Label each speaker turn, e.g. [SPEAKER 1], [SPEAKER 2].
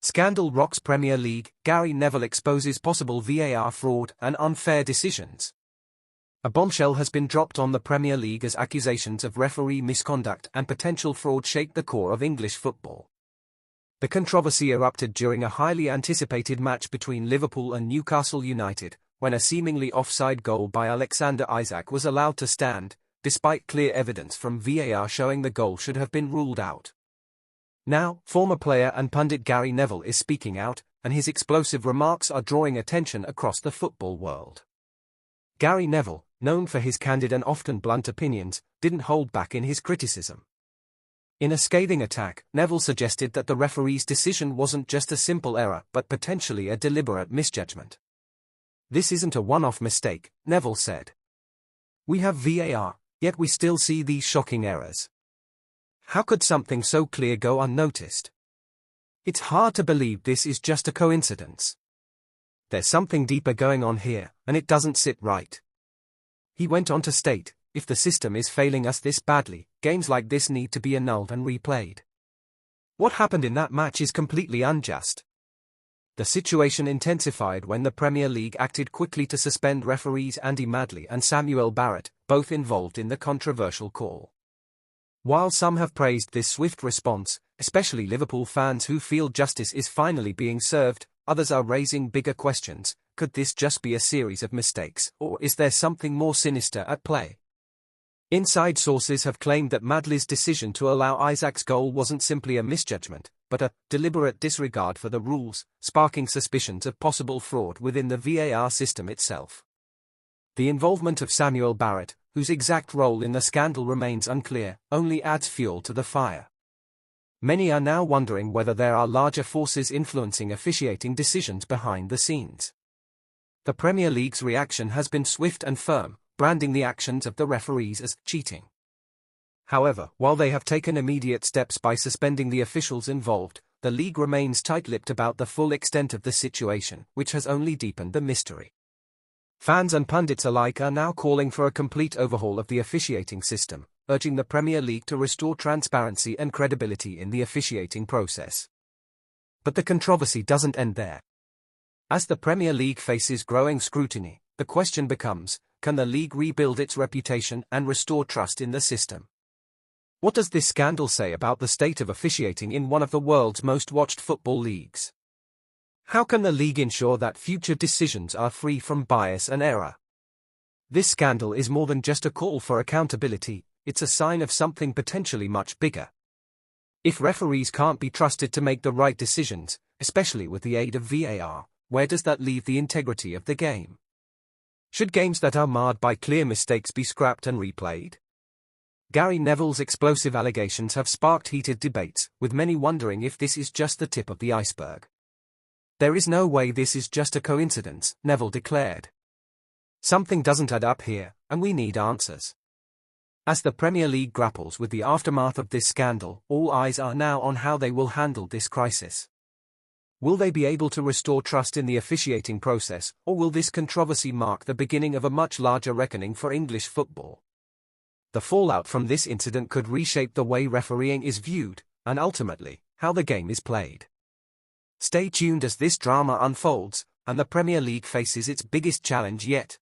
[SPEAKER 1] Scandal rocks Premier League. Gary Neville exposes possible VAR fraud and unfair decisions. A bombshell has been dropped on the Premier League as accusations of referee misconduct and potential fraud shake the core of English football. The controversy erupted during a highly anticipated match between Liverpool and Newcastle United, when a seemingly offside goal by Alexander Isak was allowed to stand, despite clear evidence from VAR showing the goal should have been ruled out. Now, former player and pundit Gary Neville is speaking out, and his explosive remarks are drawing attention across the football world. Gary Neville, known for his candid and often blunt opinions, didn't hold back in his criticism. In a scathing attack, Neville suggested that the referee's decision wasn't just a simple error but potentially a deliberate misjudgment. "This isn't a one-off mistake," Neville said. "We have VAR, yet we still see these shocking errors. How could something so clear go unnoticed? It's hard to believe this is just a coincidence. There's something deeper going on here, and it doesn't sit right." He went on to state, "If the system is failing us this badly, games like this need to be annulled and replayed. What happened in that match is completely unjust." The situation intensified when the Premier League acted quickly to suspend referees Andy Madley and Samuel Barrett, both involved in the controversial call. While some have praised this swift response, especially Liverpool fans who feel justice is finally being served, others are raising bigger questions. Could this just be a series of mistakes, or is there something more sinister at play? Inside sources have claimed that Madley's decision to allow Isak's goal wasn't simply a misjudgment, but a deliberate disregard for the rules, sparking suspicions of possible fraud within the VAR system itself. The involvement of Samuel Barrett, whose exact role in the scandal remains unclear, only adds fuel to the fire. Many are now wondering whether there are larger forces influencing officiating decisions behind the scenes. The Premier League's reaction has been swift and firm, branding the actions of the referees as cheating. However, while they have taken immediate steps by suspending the officials involved, the league remains tight-lipped about the full extent of the situation, which has only deepened the mystery. Fans and pundits alike are now calling for a complete overhaul of the officiating system, urging the Premier League to restore transparency and credibility in the officiating process. But the controversy doesn't end there. As the Premier League faces growing scrutiny, the question becomes, can the league rebuild its reputation and restore trust in the system? What does this scandal say about the state of officiating in one of the world's most watched football leagues? How can the league ensure that future decisions are free from bias and error? This scandal is more than just a call for accountability, it's a sign of something potentially much bigger. If referees can't be trusted to make the right decisions, especially with the aid of VAR, where does that leave the integrity of the game? Should games that are marred by clear mistakes be scrapped and replayed? Gary Neville's explosive allegations have sparked heated debates, with many wondering if this is just the tip of the iceberg. "There is no way this is just a coincidence," Neville declared. "Something doesn't add up here, and we need answers." As the Premier League grapples with the aftermath of this scandal, all eyes are now on how they will handle this crisis. Will they be able to restore trust in the officiating process, or will this controversy mark the beginning of a much larger reckoning for English football? The fallout from this incident could reshape the way refereeing is viewed, and ultimately, how the game is played. Stay tuned as this drama unfolds, and the Premier League faces its biggest challenge yet.